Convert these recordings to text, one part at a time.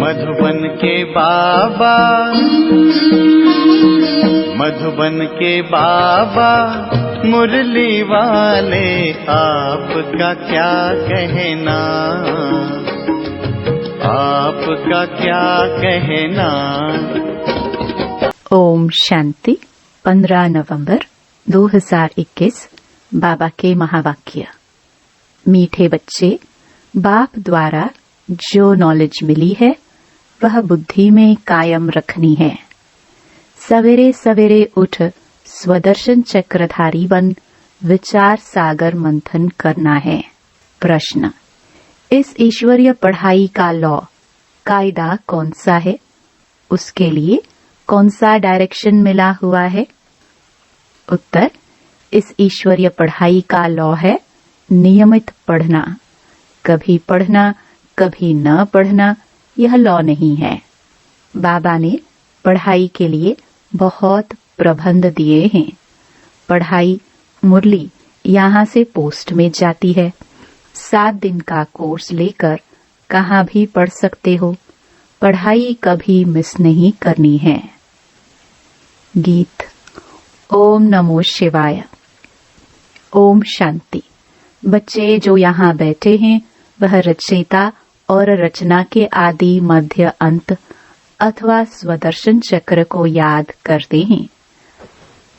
मधुबन के बाबा, मधुबन के बाबा मुरली वाले, आपका क्या कहना, आपका क्या कहना। ओम शांति। 15 नवंबर 2021 बाबा के महावाक्य। मीठे बच्चे, बाप द्वारा जो नॉलेज मिली है वह बुद्धि में कायम रखनी है। सवेरे सवेरे उठ स्वदर्शन चक्रधारी बन विचार सागर मंथन करना है। प्रश्न, इस ईश्वरीय पढ़ाई का लॉ कायदा कौन सा है? उसके लिए कौन सा डायरेक्शन मिला हुआ है? उत्तर, इस ईश्वरीय पढ़ाई का लॉ है नियमित पढ़ना। कभी पढ़ना कभी न पढ़ना, यह लॉ नहीं है। बाबा ने पढ़ाई के लिए बहुत प्रबंध दिए हैं। पढ़ाई मुरली यहाँ से पोस्ट में जाती है। 7 दिन का कोर्स लेकर कहाँ भी पढ़ सकते हो। पढ़ाई कभी मिस नहीं करनी है। गीत। ओम नमो शिवाय। ओम शांति। बच्चे जो यहाँ बैठे हैं वह रचयिता और रचना के आदि मध्य अंत अथवा स्वदर्शन चक्र को याद करते हैं।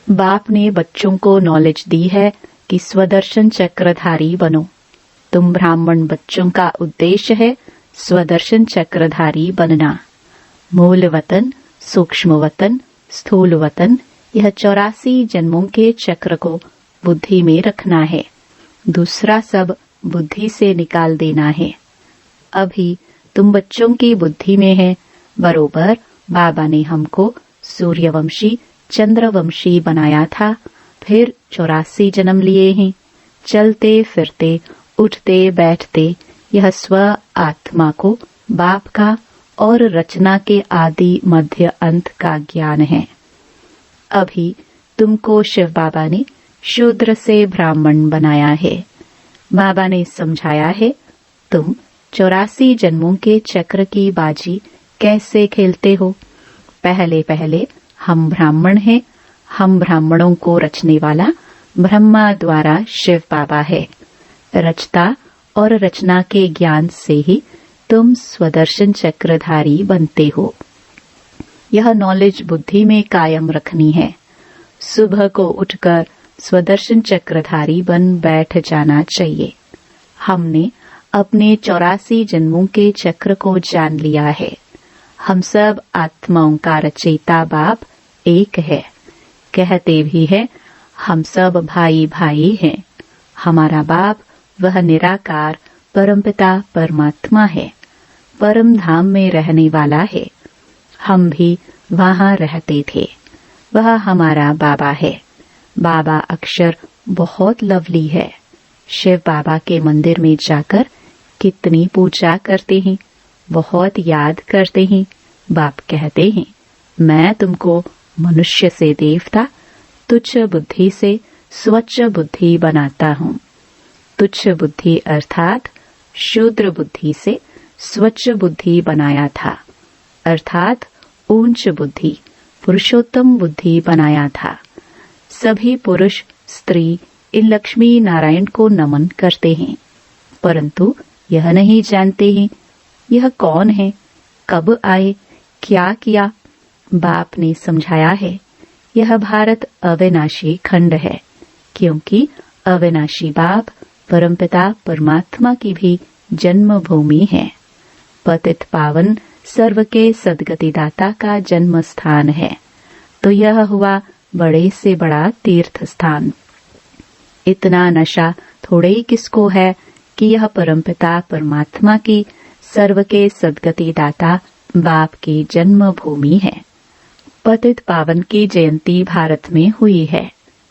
बाप ने बच्चों को नॉलेज दी है कि स्वदर्शन चक्रधारी बनो। तुम ब्राह्मण बच्चों का उद्देश्य है स्वदर्शन चक्रधारी बनना। मूल वतन, सूक्ष्म वतन, स्थूल वतन, यह 84 जन्मों के चक्र को बुद्धि में रखना है। दूसरा सब बुद्धि से निकाल देना है। अभी तुम बच्चों की बुद्धि में है। बरोबर बाबा ने हमको सूर्यवंशी चंद्रवंशी बनाया था। फिर 84 जन्म लिए हैं। चलते फिरते उठते बैठते यह स्व आत्मा को बाप का और रचना के आदि मध्य अंत का ज्ञान है। अभी तुमको शिव बाबा ने शूद्र से ब्राह्मण बनाया है। बाबा ने समझाया है तुम 84 जन्मों के चक्र की बाजी कैसे खेलते हो। पहले पहले हम ब्राह्मण हैं। हम ब्राह्मणों को रचने वाला ब्रह्मा द्वारा शिव बाबा है। रचता और रचना के ज्ञान से ही तुम स्वदर्शन चक्रधारी बनते हो। यह नॉलेज बुद्धि में कायम रखनी है। सुबह को उठकर स्वदर्शन चक्रधारी बन बैठ जाना चाहिए। हमने अपने 84 जन्मों के चक्र को जान लिया है। हम सब आत्माओं का रचयिता बाप एक है। कहते भी है हम सब भाई भाई हैं। हमारा बाप वह निराकार परमपिता परमात्मा है। परम धाम में रहने वाला है। हम भी वहाँ रहते थे। वह हमारा बाबा है। बाबा अक्षर बहुत लवली है। शिव बाबा के मंदिर में जाकर कितनी पूजा करते हैं, बहुत याद करते हैं। बाप कहते हैं मैं तुमको मनुष्य से देवता, तुच्छ बुद्धि से स्वच्छ बुद्धि बनाता हूँ। तुच्छ बुद्धि अर्थात शूद्र बुद्धि से स्वच्छ बुद्धि बनाया था, अर्थात ऊंच बुद्धि पुरुषोत्तम बुद्धि बनाया था। सभी पुरुष स्त्री इन लक्ष्मी नारायण को नमन करते हैं, परंतु यह नहीं जानते हैं यह कौन है, कब आए, क्या किया। बाप ने समझाया है यह भारत अविनाशी खंड है, क्योंकि अविनाशी बाप परमपिता परमात्मा की भी जन्मभूमि है। पतित पावन सर्व के सद्गतिदाता का जन्म स्थान है, तो यह हुआ बड़े से बड़ा तीर्थ स्थान। इतना नशा थोड़े ही किसको है कि यह परमपिता परमात्मा की सर्व के सद्गति दाता बाप की जन्मभूमि है। पतित पावन की जयंती भारत में हुई है।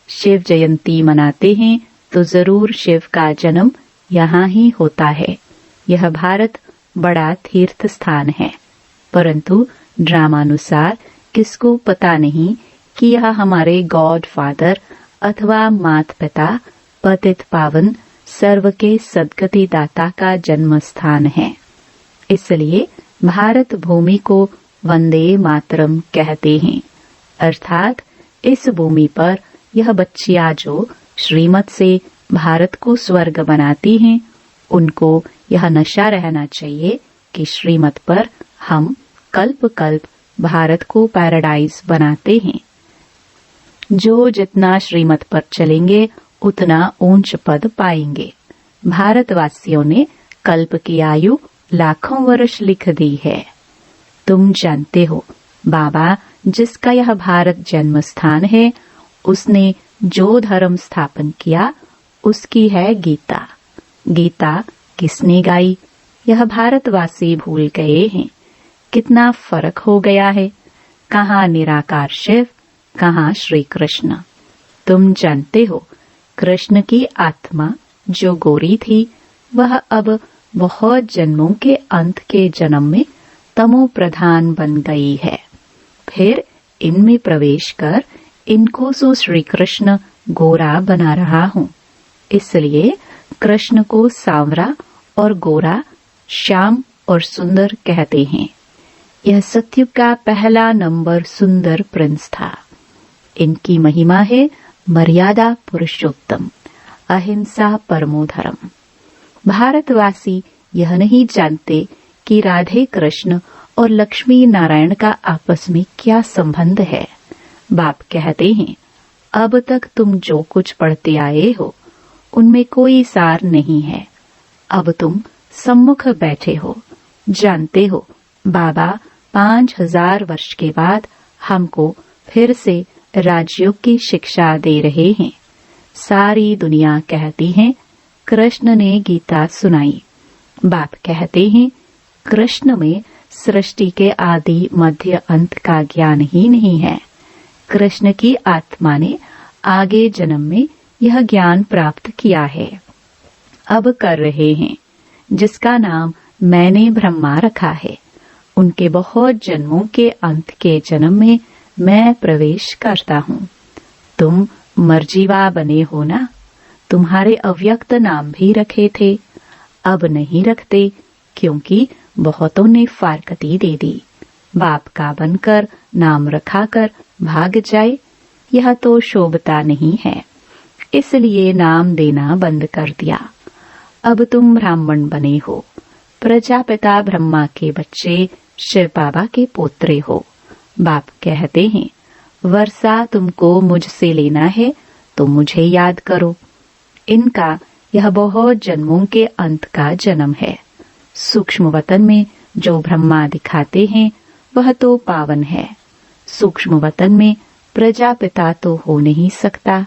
शिव जयंती मनाते हैं तो जरूर शिव का जन्म यहाँ ही होता है। यह भारत बड़ा तीर्थ स्थान है, परंतु ड्रामानुसार किसको पता नहीं कि यह हमारे गॉड फादर अथवा मात पिता पतित पावन सर्व के सद्गति दाता का जन्म स्थान है। इसलिए भारत भूमि को वंदे मातरम कहते हैं, अर्थात इस भूमि पर यह बच्चियां जो श्रीमत से भारत को स्वर्ग बनाती हैं, उनको यह नशा रहना चाहिए कि श्रीमत पर हम कल्प कल्प भारत को पैराडाइज बनाते हैं। जो जितना श्रीमत पर चलेंगे उतना ऊंच पद पाएंगे। भारतवासियों ने कल्प की आयु लाखों वर्ष लिख दी है। तुम जानते हो, बाबा जिसका यह भारत जन्म स्थान है, उसने जो धर्म स्थापन किया उसकी है गीता। गीता किसने गाई, यह भारतवासी भूल गए हैं। कितना फर्क हो गया है, कहाँ निराकार शिव, कहाँ श्री कृष्ण। तुम जानते हो, कृष्ण की आत्मा जो गोरी थी, वह अब बहुत जन्मों के अंत के जन्म में तमो प्रधान बन गई है। फिर इनमें प्रवेश कर इनको सो श्री कृष्ण गोरा बना रहा हूँ। इसलिए कृष्ण को सांवरा और गोरा, श्याम और सुंदर कहते हैं। यह सत्युग का पहला नंबर सुंदर प्रिंस था। इनकी महिमा है मर्यादा पुरुषोत्तम, अहिंसा परमो धर्म। भारतवासी यह नहीं जानते कि राधे कृष्ण और लक्ष्मी नारायण का आपस में क्या संबंध है। बाप कहते हैं, अब तक तुम जो कुछ पढ़ते आए हो उनमें कोई सार नहीं है। अब तुम सम्मुख बैठे हो, जानते हो बाबा 5000 वर्ष के बाद हमको फिर से राजयोग की शिक्षा दे रहे हैं। सारी दुनिया कहती है कृष्ण ने गीता सुनाई। बाप कहते हैं कृष्ण में सृष्टि के आदि मध्य अंत का ज्ञान ही नहीं है। कृष्ण की आत्मा ने आगे जन्म में यह ज्ञान प्राप्त किया है, अब कर रहे हैं, जिसका नाम मैंने ब्रह्मा रखा है। उनके बहुत जन्मों के अंत के जन्म में मैं प्रवेश करता हूँ। तुम मर्जीवा बने हो ना, तुम्हारे अव्यक्त नाम भी रखे थे, अब नहीं रखते क्योंकि बहुतों ने फारकती दे दी। बाप का बनकर नाम रखा कर भाग जाए, यह तो शोभता नहीं है, इसलिए नाम देना बंद कर दिया। अब तुम ब्राह्मण बने हो, प्रजापिता ब्रह्मा के बच्चे शिव बाबा के पोत्रे हो। बाप कहते हैं वर्षा तुमको मुझसे लेना है तो मुझे याद करो। इनका यह बहुत जन्मों के अंत का जन्म है। सूक्ष्म वतन में जो ब्रह्मा दिखाते हैं वह तो पावन है। सूक्ष्म वतन में प्रजापिता तो हो नहीं सकता।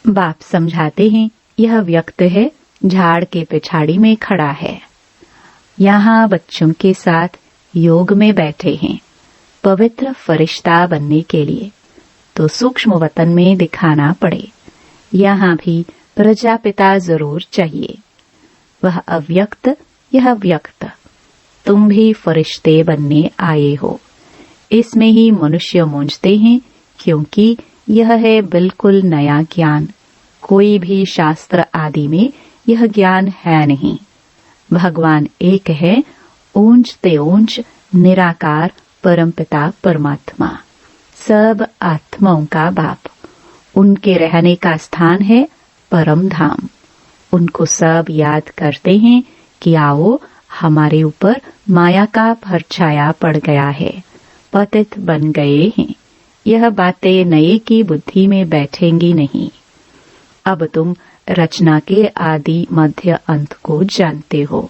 बाप समझाते हैं यह व्यक्त है, झाड़ के पिछाड़ी में खड़ा है। यहाँ बच्चों के साथ योग में बैठे हैं पवित्र फरिश्ता बनने के लिए, तो सूक्ष्म वतन में दिखाना पड़े। यहाँ भी प्रजापिता जरूर चाहिए। वह अव्यक्त, यह व्यक्त। तुम भी फरिश्ते बनने आए हो। इसमें ही मनुष्य मूंझते हैं क्योंकि यह है बिल्कुल नया ज्ञान। कोई भी शास्त्र आदि में यह ज्ञान है नहीं। भगवान एक है, ऊंच ते ऊंच निराकार परमपिता परमात्मा, सब आत्माओं का बाप। उनके रहने का स्थान है परम धाम। उनको सब याद करते हैं कि आओ, हमारे ऊपर माया का परछाया पड़ गया है, पतित बन गए हैं। यह बातें नए की बुद्धि में बैठेंगी नहीं। अब तुम रचना के आदि मध्य अंत को जानते हो।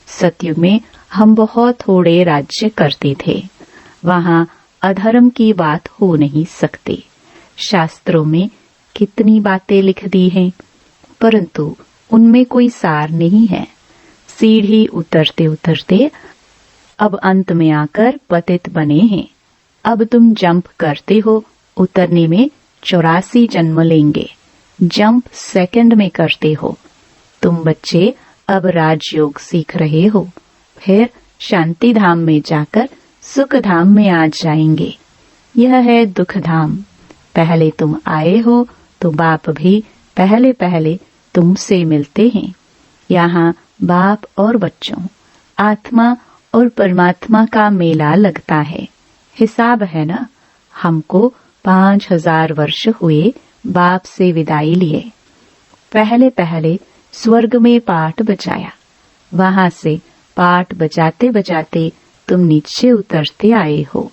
सतयुग में हम बहुत थोड़े राज्य करते थे, वहाँ अधर्म की बात हो नहीं सकती। शास्त्रों में कितनी बातें लिख दी हैं, परंतु उनमें कोई सार नहीं है। सीढ़ी उतरते उतरते अब अंत में आकर पतित बने हैं। अब तुम जंप करते हो, उतरने में 84 जन्म लेंगे। जंप सेकंड में करते हो। तुम बच्चे अब राजयोग सीख रहे हो, फिर शांति धाम में जाकर सुख धाम में आ जाएंगे। यह है दुख धाम। पहले तुम आए हो तो बाप भी पहले पहले तुमसे मिलते हैं। यहाँ बाप और बच्चों, आत्मा और परमात्मा का मेला लगता है। हिसाब है ना, हमको 5000 वर्ष हुए बाप से विदाई लिए। पहले पहले स्वर्ग में पाठ बजाया, वहां से पाठ बजाते बजाते तुम नीचे उतरते आए हो।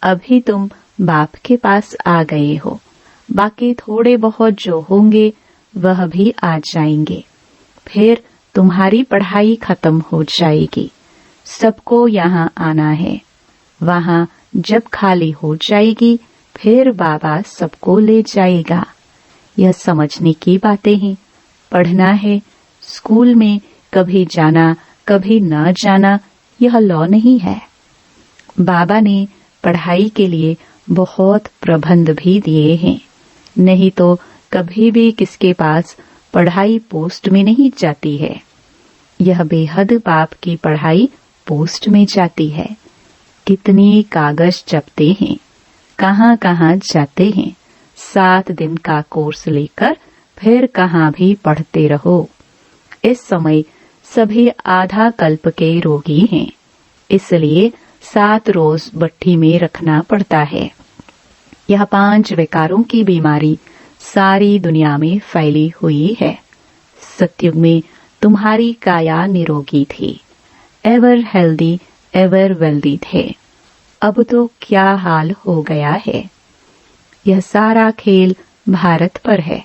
अभी तुम बाप के पास आ गए हो। बाकी थोड़े बहुत जो होंगे वह भी आ जाएंगे। फिर तुम्हारी पढ़ाई खत्म हो जाएगी। सबको यहाँ आना है। वहां जब खाली हो जाएगी फिर बाबा सबको ले जाएगा। यह समझने की बातें हैं। पढ़ना है, स्कूल में कभी जाना कभी न जाना यह लॉ नहीं है। बाबा ने पढ़ाई के लिए बहुत प्रबंध भी दिए हैं, नहीं तो कभी भी किसके पास पढ़ाई पोस्ट में नहीं जाती है। यह बेहद बाप की पढ़ाई पोस्ट में जाती है। कितनी कागज छपते हैं, कहाँ कहाँ जाते हैं। 7 दिन का कोर्स लेकर फिर कहाँ भी पढ़ते रहो। इस समय सभी आधा कल्प के रोगी हैं, इसलिए 7 रोज भट्ठी में रखना पड़ता है। यह 5 विकारों की बीमारी सारी दुनिया में फैली हुई है। सतयुग में तुम्हारी काया निरोगी थी, एवर हेल्दी एवर वेल्दी थे। अब तो क्या हाल हो गया है। यह सारा खेल भारत पर है।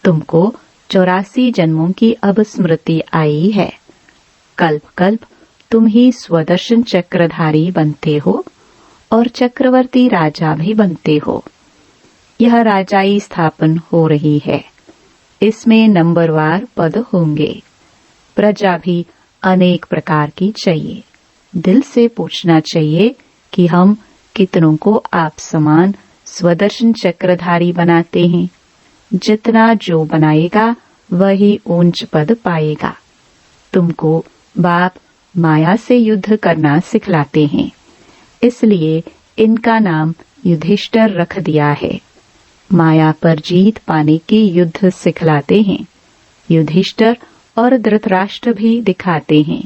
तुमको 84 जन्मों की अब स्मृति आई है। कल्प कल्प तुम ही स्वदर्शन चक्रधारी बनते हो और चक्रवर्ती राजा भी बनते हो। यह राजाई स्थापन हो रही है। इसमें नंबरवार पद होंगे। प्रजा भी अनेक प्रकार की चाहिए। दिल से पूछना चाहिए कि हम कितनों को आप समान स्वदर्शन चक्रधारी बनाते हैं। जितना जो बनाएगा वही ऊंच पद पाएगा। तुमको बाप माया से युद्ध करना सिखलाते हैं, इसलिए इनका नाम युधिष्ठिर रख दिया है। माया पर जीत पाने की युद्ध सिखलाते हैं। युधिष्ठिर और धृतराष्ट्र भी दिखाते हैं।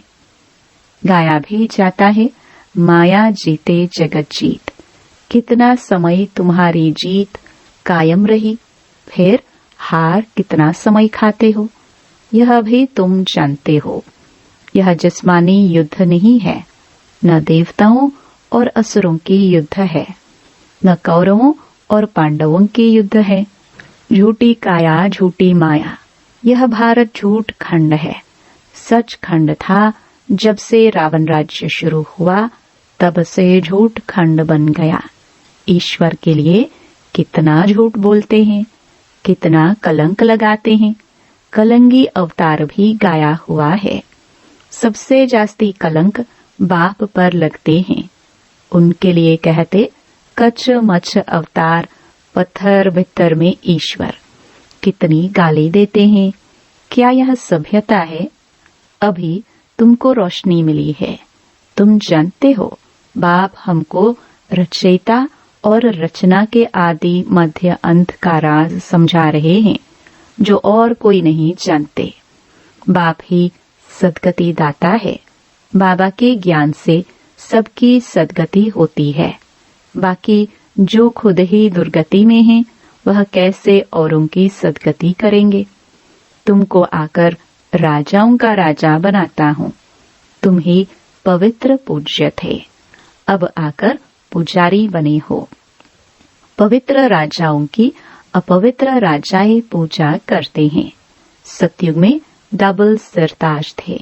गाया भी जाता है, माया जीते जगत जीत। कितना समय तुम्हारी जीत कायम रही, फिर हार कितना समय खाते हो, यह भी तुम जानते हो। यह जिस्मानी युद्ध नहीं है, न देवताओं और असुरों की युद्ध है, न कौरवों और पांडवों की युद्ध है। झूठी काया झूठी माया, यह भारत झूठ खंड है। सच खंड था जब से रावण राज्य शुरू हुआ, तब से झूठ खंड बन गया। ईश्वर के लिए कितना झूठ बोलते हैं, कितना कलंक लगाते हैं। कलंगी अवतार भी गाया हुआ है। सबसे जास्ती कलंक बाप पर लगते हैं। उनके लिए कहते कच मच अवतार, पत्थर भित्तर में ईश्वर। कितनी गाली देते हैं। क्या यह सभ्यता है? अभी तुमको रोशनी मिली है। तुम जानते हो बाप हमको रचयिता और रचना के आदि मध्य अंत का राज समझा रहे हैं, जो और कोई नहीं जानते। बाप ही सदगति दाता है। बाबा के ज्ञान से सबकी सदगति होती है। बाकी जो खुद ही दुर्गति में हैं, वह कैसे औरों की सदगति करेंगे। तुमको आकर राजाओं का राजा बनाता हूँ। तुम ही पवित्र पूज्य थे, अब आकर पुजारी बने हो। पवित्र राजाओं की अपवित्र राजाएं पूजा करते हैं। सतयुग में डबल सिरताज थे।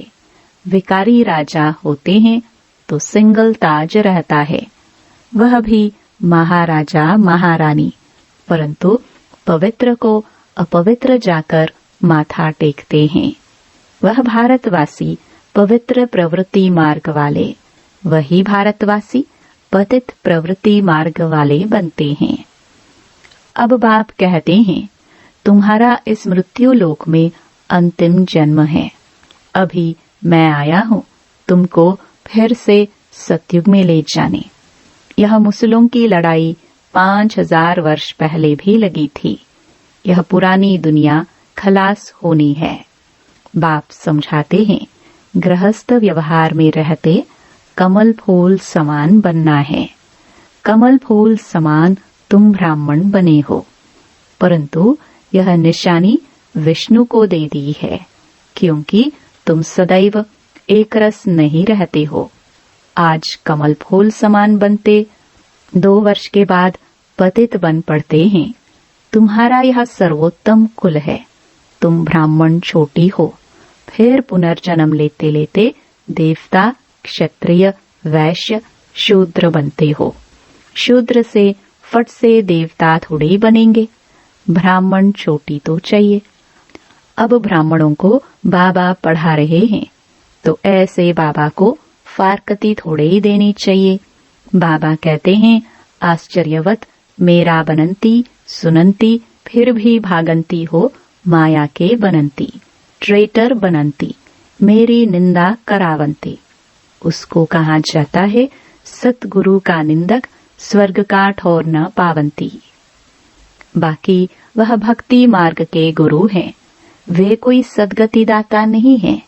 विकारी राजा होते हैं तो सिंगल ताज रहता है, वह भी महाराजा महारानी। परंतु पवित्र को अपवित्र जाकर माथा टेकते हैं। वह भारतवासी पवित्र प्रवृत्ति मार्ग वाले, वही भारतवासी पतित प्रवृत्ति मार्ग वाले बनते हैं। अब बाप कहते हैं, तुम्हारा इस मृत्यु लोक में अंतिम जन्म है। अभी मैं आया हूँ तुमको फिर से सतयुग में ले जाने। यह मुसलों की लड़ाई 5000 वर्ष पहले भी लगी थी। यह पुरानी दुनिया खलास होनी है। बाप समझाते हैं, गृहस्थ व्यवहार में रहते कमल फूल समान बनना है। कमल फूल समान तुम ब्राह्मण बने हो, परंतु यह निशानी विष्णु को दे दी है, क्योंकि तुम सदैव एक रस नहीं रहते हो। आज कमल फूल समान बनते 2 वर्ष के बाद पतित बन पड़ते हैं। तुम्हारा यह सर्वोत्तम कुल है। तुम ब्राह्मण छोटी हो, फिर पुनर्जन्म लेते लेते देवता, क्षत्रिय, वैश्य, शूद्र बनते हो। शूद्र से फट से देवता थोड़े बनेंगे। ब्राह्मण चोटी तो चाहिए। अब ब्राह्मणों को बाबा पढ़ा रहे हैं, तो ऐसे बाबा को फारकती थोड़े ही देनी चाहिए। बाबा कहते हैं, आश्चर्यवत मेरा बनंती सुनंती, फिर भी भागंती हो माया के बनंती। ट्रेटर बनंती, मेरी निंदा करावंती। उसको कहा जाता है सतगुरु का निंदक, स्वर्ग का ठौर न पावंती। बाकी वह भक्ति मार्ग के गुरु हैं। वे कोई सदगति दाता नहीं है।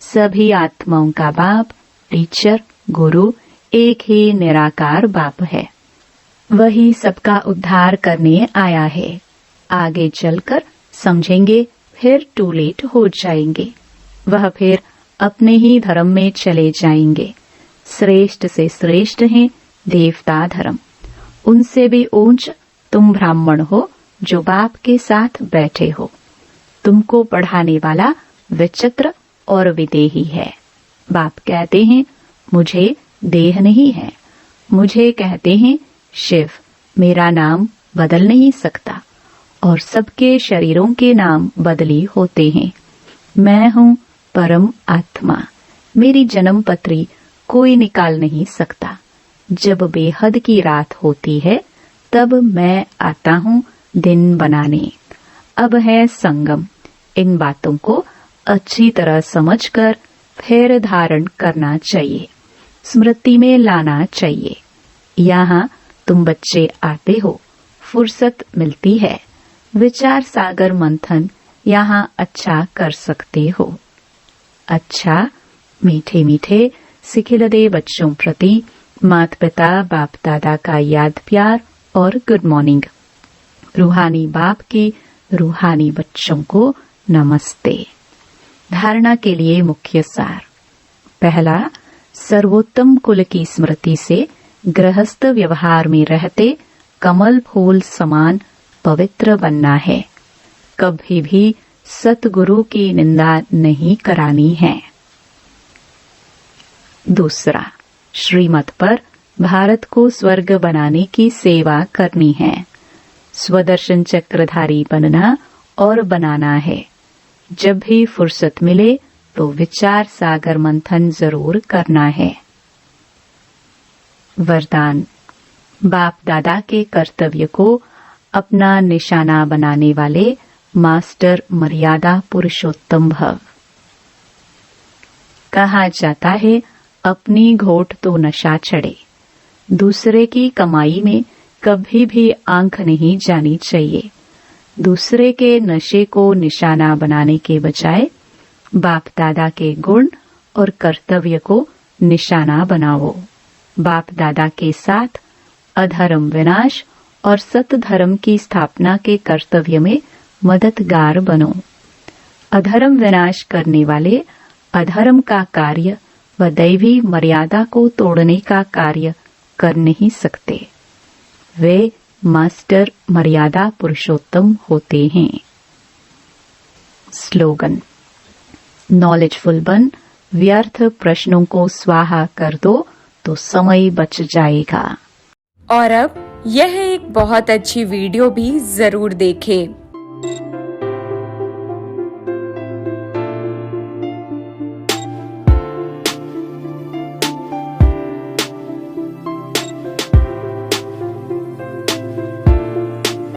सभी आत्माओं का बाप, टीचर, गुरु एक ही निराकार बाप है। वही सबका उद्धार करने आया है। आगे चलकर समझेंगे, फिर टू लेट हो जाएंगे। वह फिर अपने ही धर्म में चले जाएंगे। श्रेष्ठ से श्रेष्ठ हैं देवता धर्म। उनसे भी ऊंच तुम ब्राह्मण हो, जो बाप के साथ बैठे हो। तुमको पढ़ाने वाला विचित्र और विदेही है। बाप कहते हैं, मुझे देह नहीं है। मुझे कहते हैं शिव। मेरा नाम बदल नहीं सकता, और सबके शरीरों के नाम बदली होते हैं। मैं हूँ परम आत्मा। मेरी जन्म पत्री कोई निकाल नहीं सकता। जब बेहद की रात होती है, तब मैं आता हूँ दिन बनाने। अब है संगम। इन बातों को अच्छी तरह समझकर फिर धारण करना चाहिए, स्मृति में लाना चाहिए। यहाँ तुम बच्चे आते हो, फुर्सत मिलती है। विचार सागर मंथन यहाँ अच्छा कर सकते हो। अच्छा, मीठे मीठे सिखिलदे बच्चों प्रति माता पिता बाप दादा का याद प्यार और गुड मॉर्निंग। रूहानी बाप की रूहानी बच्चों को नमस्ते। धारणा के लिए मुख्य सार। पहला, सर्वोत्तम कुल की स्मृति से गृहस्थ व्यवहार में रहते कमल फूल समान पवित्र बनना है। कभी भी सतगुरु की निंदा नहीं करानी है। दूसरा, श्रीमत पर भारत को स्वर्ग बनाने की सेवा करनी है। स्वदर्शन चक्रधारी बनना और बनाना है। जब भी फुर्सत मिले तो विचार सागर मंथन जरूर करना है। वरदान। बाप दादा के कर्तव्य को अपना निशाना बनाने वाले मास्टर मर्यादा पुरुषोत्तम भव। कहा जाता है, अपनी घोट तो नशा चढ़े। दूसरे की कमाई में कभी भी आंख नहीं जानी चाहिए। दूसरे के नशे को निशाना बनाने के बजाय बाप दादा के गुण और कर्तव्य को निशाना बनाओ। बाप दादा के साथ अधर्म विनाश और सत धर्म की स्थापना के कर्तव्य में मददगार बनो। अधर्म विनाश करने वाले अधर्म का कार्य व दैवी मर्यादा को तोड़ने का कार्य कर नहीं सकते। वे मास्टर मर्यादा पुरुषोत्तम होते हैं। स्लोगन। नॉलेजफुल बन, व्यर्थ प्रश्नों को स्वाहा कर दो तो समय बच जाएगा। और अब यह एक बहुत अच्छी वीडियो भी जरूर देखें।